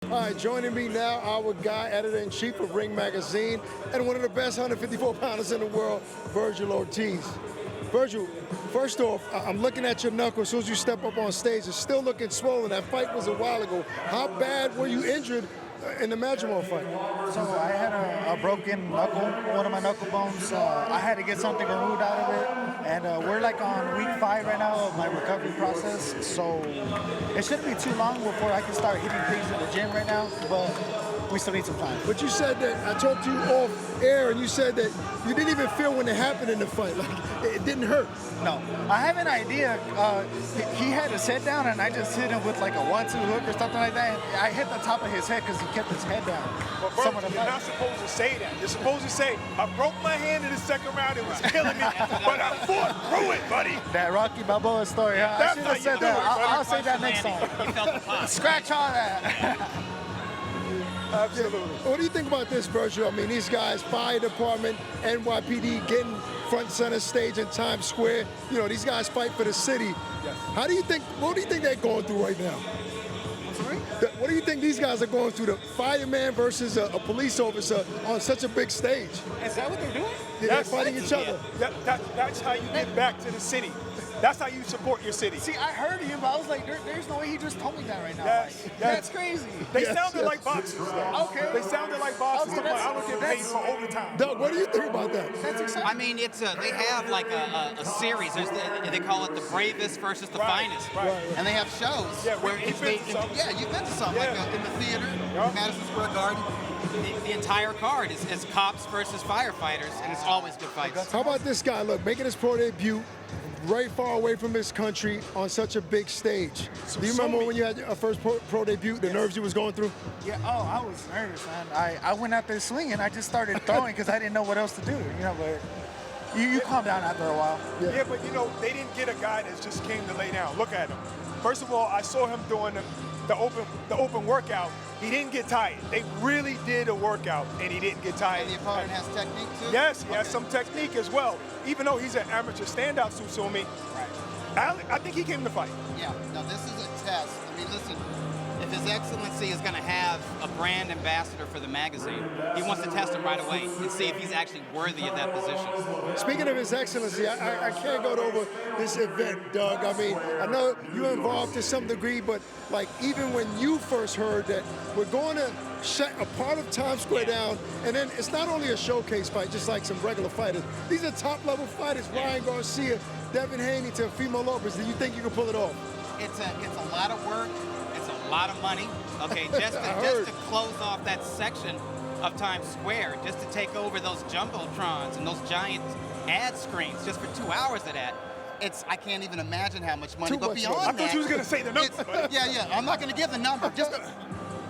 All right, joining me now, our guy, editor-in-chief of Ring Magazine, and one of the best 154-pounders in the world, Vergil Ortiz. Vergil, first off, I'm looking at your knuckle as soon as you step up on stage. It's still looking swollen. That fight was a while ago. How bad were you injured in the Madrimon fight? So I had a broken knuckle, one of my knuckle bones. I had to get something removed out of it. And we're like on week 5 right now of my recovery process. So it shouldn't be too long before I can start hitting things in the gym right now. But we still need some time. But you said that, I talked to you off air, and you said that you didn't even feel when it happened in the fight. Like, it didn't hurt. No. I have an idea. He had his head down, and I just hit him with like a 1-2 hook or something like that. And I hit the top of his head because he kept his head down. But bro, you're not supposed to say that. You're supposed to say, I broke my hand in the second round. It was killing me, but I fought through it, buddy. That Rocky Balboa story. I should have said that. I'll say that next time. Scratch all that. Absolutely. What do you think about this, Vergil? I mean, these guys, fire department, NYPD, getting front center stage in Times Square. You know, these guys fight for the city. Yes. What do you think they're going through right now? Sorry? What do you think these guys are going through? The fireman versus a police officer on such a big stage. Is that what they're doing? Yeah, they're fighting each other. That's how you get back to the city. That's how you support your city. See, I heard him, but I was like, there's no way he just told me that right now. Yes, Like, yes. That's crazy. They sounded like boxers, though. Okay. They sounded like boxers. Okay, I don't get paid for overtime. Doug, what do you think about that? That's exciting. I mean, it's they have like a series. They call it the bravest versus the finest, right. and they have shows Yeah, where you've been to some. yeah, you've been to some Yeah. like in the theater, Yeah. Madison Square Garden. The entire card is cops versus firefighters, and it's always good fights. How about this guy? Look, making his pro debut, very far away from his country on such a big stage. Do you remember when you had your first pro debut, the nerves you was going through? Yeah, I was nervous, man. I went out there swinging. I just started throwing because I didn't know what else to do, you know, but you calm down after a while. Yeah, but you know, they didn't get a guy that just came to lay down. Look at him. First of all, I saw him doing the open workout. He didn't get tired. They really did a workout, and he didn't get tired. And the opponent has technique too? Yes, he has some technique as well. Even though he's an amateur standout, Susumi, I think he came to fight. Yeah, no, this is a test. I mean, listen, if His Excellency is going to have a brand ambassador for the magazine, he wants to test him right away and see if he's actually worthy of that position. Speaking of His Excellency, I can't go over this event, Doug. I mean, I know you're involved to some degree, but like even when you first heard that we're going to shut a part of Times Square down, and then it's not only a showcase fight, just like some regular fighters. These are top-level fighters, Ryan Garcia, Devin Haney, Teofimo. Do you think you can pull it off? It's a lot of work. It's a lot of money. Okay, just to close off that section of Times Square, just to take over those jumbotrons and those giant ad screens, just for 2 hours of that. I can't even imagine how much money. But beyond that, I thought you was gonna say the number. yeah. I'm not gonna give the number. Just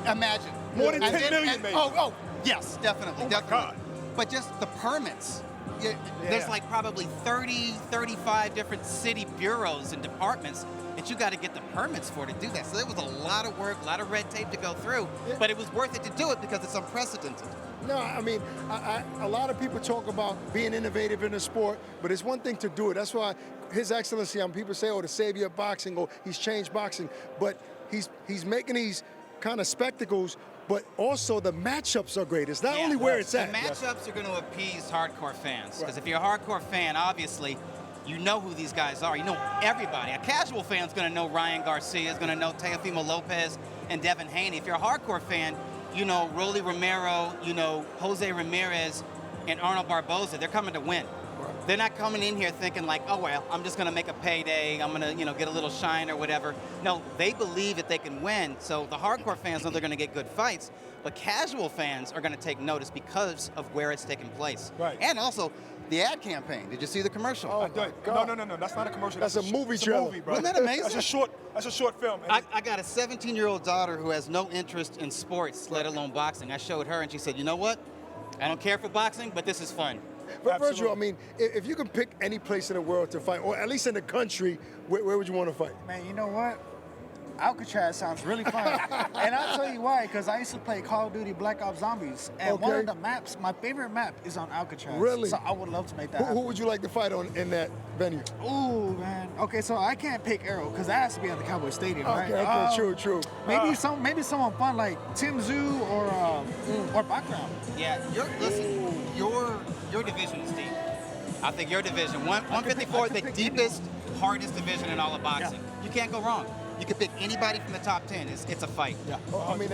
imagine. More than 10 million, maybe. Oh, yes, definitely. Oh my definitely. God. But just the permits. There's like probably 30, 35 different city bureaus and departments that you got to get the permits for to do that. So there was a lot of work, a lot of red tape to go through, but it was worth it to do it because it's unprecedented. No, I mean, a lot of people talk about being innovative in the sport, but it's one thing to do it. That's why His Excellency, people say, oh, the savior of boxing, or he's changed boxing, but he's making these kind of spectacles, but also the matchups are great. It's not only where it's at. The matchups are going to appease hardcore fans, because if you're a hardcore fan, obviously, you know who these guys are. You know everybody. A casual fan's going to know Ryan Garcia, is going to know Teofimo Lopez and Devin Haney. If you're a hardcore fan, you know Roelly Romero, you know Jose Ramirez and Arnold Barbosa. They're coming to win. They're not coming in here thinking like, oh, well, I'm just going to make a payday. I'm going to, get a little shine or whatever. No, they believe that they can win. So the hardcore fans know they're going to get good fights. But casual fans are going to take notice because of where it's taking place. Right. And also the ad campaign. Did you see the commercial? Oh, No. That's not a commercial. That's a movie trailer. Movie, bro. Wasn't that amazing? That's a short film. I got a 17-year-old daughter who has no interest in sports, let alone boxing. I showed her and she said, you know what? I don't care for boxing, but this is fun. But Vergil, I mean, if you can pick any place in the world to fight, or at least in the country, where would you want to fight? Man, you know what? Alcatraz sounds really fun. And I'll tell you why, because I used to play Call of Duty Black Ops Zombies. And one of the maps, my favorite map, is on Alcatraz. Really? So I would love to make that Who happen. would you like to fight on in that venue? Ooh, man. Okay, so I can't pick Arrow, because that has to be at the Cowboy Stadium, right? Okay, true. Maybe someone fun like Tim Zoo or Background. Yeah, your division is deep. I think your division, 154, the deepest, hardest division in all of boxing. Yeah. You can't go wrong. You can pick anybody from the top 10. It's a fight. Yeah. I mean,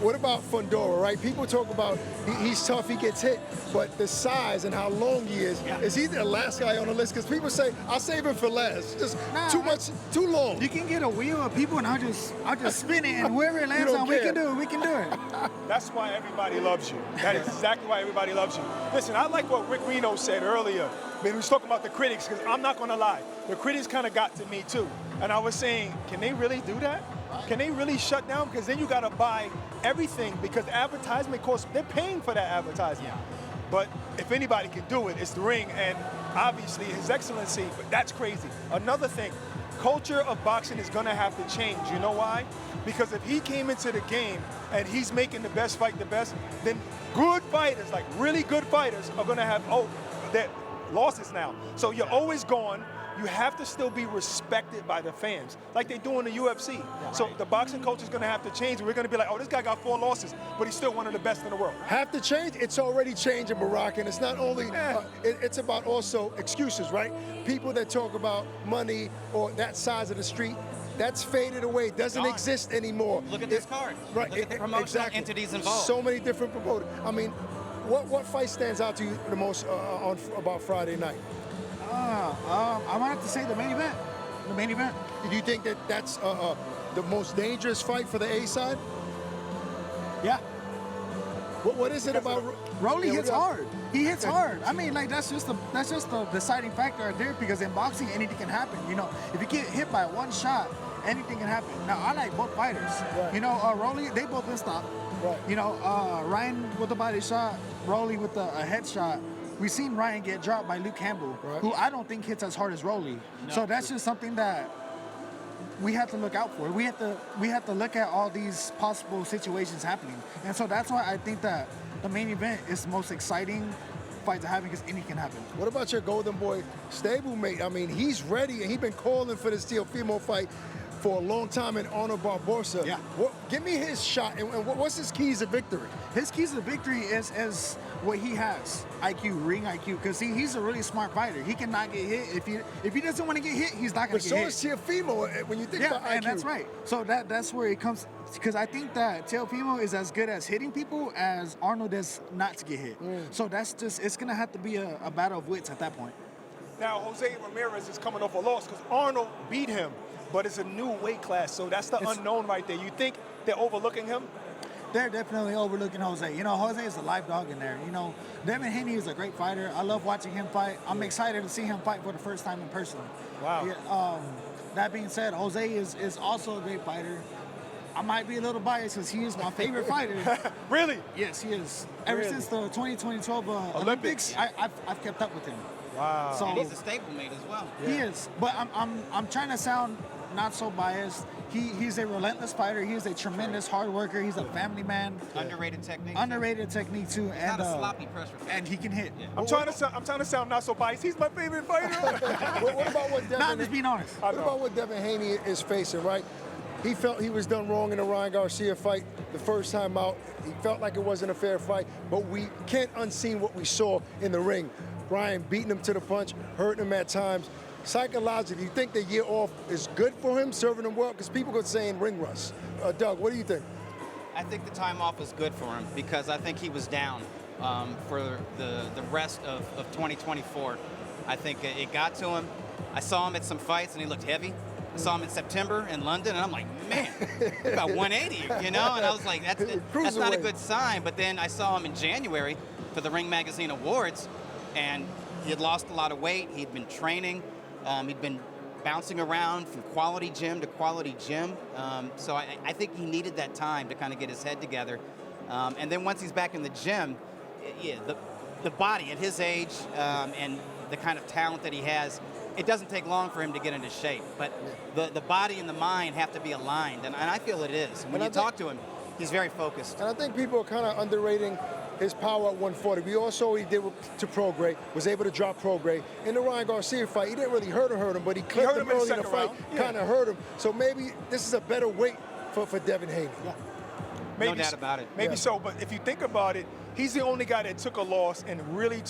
what about Fundora, right? People talk about he's tough, he gets hit, but the size and how long he is he the last guy on the list? Because people say, I'll save him for last. Just too long. You can get a wheel of people and I'll just spin it, and wherever it lands on, we can do it. That's why everybody loves you. That is exactly why everybody loves you. Listen, I like what Rick Reno said earlier. I mean, he was talking about the critics, because I'm not going to lie. The critics kind of got to me, too. And I was saying, can they really do that? Can they really shut down? Because then you got to buy everything, because advertisement costs, they're paying for that advertisement. Yeah. But if anybody can do it, it's the ring. And obviously, His Excellency, but that's crazy. Another thing, culture of boxing is going to have to change. You know why? Because if he came into the game and he's making the best fight the best, then good fighters, like really good fighters, are going to have, that losses now. So you're always gone. You have to still be respected by the fans, like they do in the UFC. Yeah, so the boxing culture is going to have to change. We're going to be like, oh, this guy got 4 losses, but he's still one of the best in the world. Have to change? It's already changing, Barack, and it's not only, it's about also excuses, right? People that talk about money or that size of the street, that's faded away, doesn't exist anymore. Look at this card. Right, Look at the promotional entities involved. So many different promoters. I mean, what fight stands out to you the most about Friday night? I might have to say the main event. The main event. Do you think that that's the most dangerous fight for the A side? Yeah. What is it about? Roelly hits hard. He hits hard. I mean, like that's just the deciding factor right there, because in boxing anything can happen. You know, if you get hit by one shot, anything can happen. Now I like both fighters. Right. You know, Roelly, they both been stopped. Right. You know, Ryan with the body shot, Roelly with a headshot. We've seen Ryan get dropped by Luke Campbell, who I don't think hits as hard as Roelly. No, so that's just something that we have to look out for. We have to look at all these possible situations happening. And so that's why I think that the main event is the most exciting fight to happen, because anything can happen. What about your Golden Boy stablemate? I mean, he's ready, and he's been calling for this Teofimo fight for a long time in honor of Barbosa. Yeah. Give me his shot, and what's his keys to victory? His keys to victory is what he has, IQ, ring IQ, because he's a really smart fighter. He cannot get hit. If he doesn't want to get hit, he's not going to get hit. But so is Teofimo when you think about IQ. And that's right. So that's where it comes, because I think that Teofimo is as good as hitting people as Arnold is not to get hit. So it's going to have to be a battle of wits at that point. Now, Jose Ramirez is coming off a loss because Arnold beat him, but it's a new weight class, so that's the unknown right there. You think they're overlooking him? They're definitely overlooking Jose. You know, Jose is a live dog in there. You know, Devin Haney is a great fighter. I love watching him fight. I'm excited to see him fight for the first time in person. Wow. Yeah, that being said, Jose is also a great fighter. I might be a little biased because he is my favorite fighter. Really? Yes, he is. Ever since the 2012 Olympics, I've kept up with him. Wow. So And he's a stablemate as well. he is. But I'm trying to sound not so biased. He's a relentless fighter. He is a tremendous hard worker. He's a family man. Underrated technique. Underrated technique too. He's not a sloppy pressure fighter. And he can hit. Yeah. I'm trying to sound not so biased. He's my favorite fighter. What about what Devin? Not just being honest. What about what Devin Haney is facing, right? He felt he was done wrong in the Ryan Garcia fight the first time out. He felt like it wasn't a fair fight, but we can't unseen what we saw in the ring. Ryan beating him to the punch, hurting him at times. Psychologically, you think the year off is good for him, serving him well? Because people go saying ring rust. Doug, what do you think? I think the time off was good for him because I think he was down for the rest of 2024. I think it got to him. I saw him at some fights and he looked heavy. I saw him in September in London and I'm like, man, he's about 180, you know? And I was like, that's not a good sign. But then I saw him in January for the Ring Magazine Awards and he had lost a lot of weight. He'd been training. He'd been bouncing around from quality gym to quality gym. So I think he needed that time to kind of get his head together. And then once he's back in the gym, the body at his age and the kind of talent that he has, it doesn't take long for him to get into shape. But the body and the mind have to be aligned, and I feel it is. And when you talk to him, he's very focused. And I think people are kind of underrating his power at 140. We all saw what he did to Prograis, was able to drop Prograis. In the Ryan Garcia fight, he didn't really hurt him, but he clipped him early in the fight, kind of hurt him. So maybe this is a better weight for Devin Haney. Yeah. No doubt about it. Maybe so, but if you think about it, he's the only guy that took a loss and really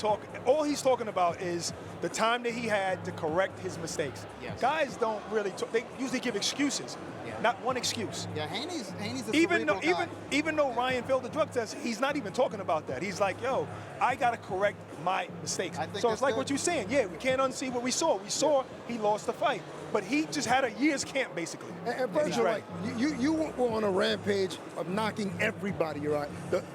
all he's talking about is the time that he had to correct his mistakes. Yes. Guys don't really talk, they usually give excuses. Yeah. Not one excuse. Yeah, Haney's a Even cerebral guy. even though Ryan failed the drug test, he's not even talking about that. He's like, yo, I gotta correct my mistakes. I think So that's it's like good. what you're saying. Yeah, we can't unsee what we saw. We saw he lost the fight, but he just had a year's camp basically. And Vergil, like, you were on a rampage of knocking everybody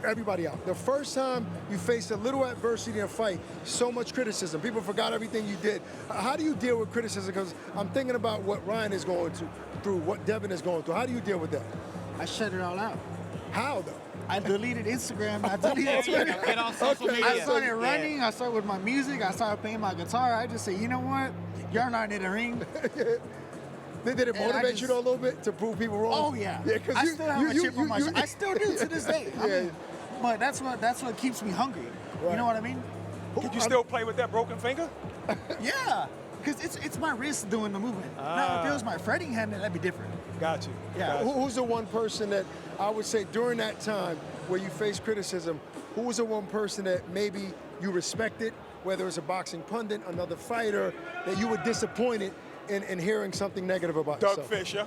everybody out. The first time you faced a little adversity in a fight, so much criticism. People forgot everything you did. How do you deal with criticism? Because I'm thinking about what Ryan is going through, what Devin is going through. How do you deal with that? I shut it all out. How, though? I deleted Instagram. I deleted Twitter. Get on social media. I started running. I started with my music. I started playing my guitar. I just say, you know what? You're not in the ring. Did it motivate you though a little bit to prove people wrong? Oh yeah. Because I still have a chip on my shoulder. I still do to this day. I mean, but that's what keeps me hungry. Right. You know what I mean? Could you still play with that broken finger? Yeah. Because it's my wrist doing the movement. Now, if it was my fretting hand, then that'd be different. Got you. Yeah. Who's the one person that I would say during that time where you faced criticism, who was the one person that maybe you respected, whether it was a boxing pundit, another fighter, that you were disappointed in hearing something negative about Doug yourself? Fisher.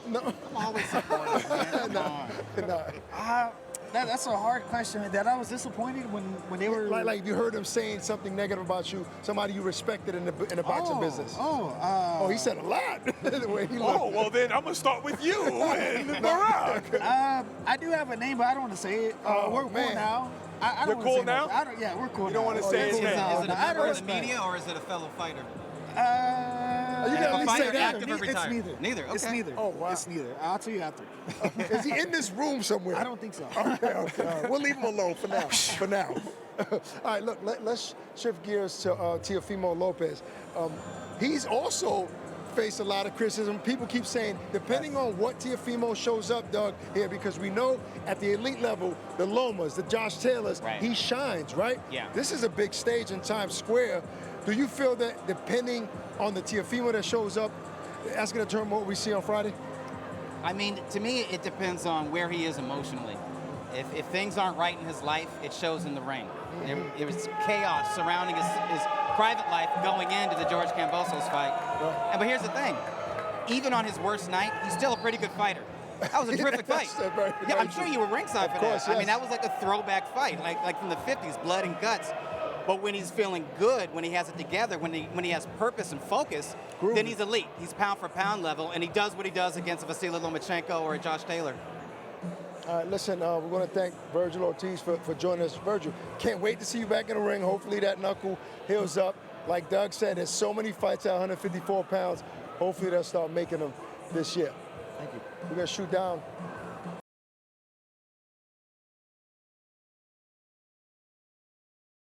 No. I'm always supportive, man. Come on. No. That's a hard question. That I was disappointed when they were Like you heard him saying something negative about you, somebody you respected in the boxing business. Oh, He said a lot. The way he Oh, looked. well then I'm gonna start with you and Barack. I do have a name, but I don't want to say it. We're man. cool now. I don't We're wanna cool say now? nothing. Yeah, we're cool. You don't now. wanna say his We're cool name. now. Is it a I member don't of the respect. media or is it a fellow fighter? You gotta at least say fighter, that. active or It's retired? neither. Neither, It's okay. neither. Oh, wow. It's neither. I'll tell you after. Is he in this room somewhere? I don't think so. Okay. All right. We'll leave him alone for now. All right, look, let's shift gears to Teofimo Lopez. He's also faced a lot of criticism. People keep saying, depending on what Teofimo shows up, Doug, here, because we know at the elite level, the Lomas, the Josh Taylors, he shines, right? Yeah. This is a big stage in Times Square. Do you feel that depending on the Teofimo that shows up, that's going to determine what we see on Friday? I mean, to me, it depends on where he is emotionally. If things aren't right in his life, it shows in the ring. There was chaos surrounding his private life going into the George Kambosos fight. Right. But here's the thing. Even on his worst night, he's still a pretty good fighter. That was a terrific fight. Yeah, I'm sure you were ringside for course, that. I yes. mean, that was like a throwback fight, like from the 50s, blood and guts. But when he's feeling good, when he has it together, when he has purpose and focus, then he's elite. He's pound for pound level, and he does what he does against a Vasily Lomachenko or a Josh Taylor. All right, listen, we want to thank Vergil Ortiz for joining us. Vergil, can't wait to see you back in the ring. Hopefully that knuckle heals up. Like Doug said, there's so many fights at 154 pounds. Hopefully they'll start making them this year. Thank you. We're going to shoot down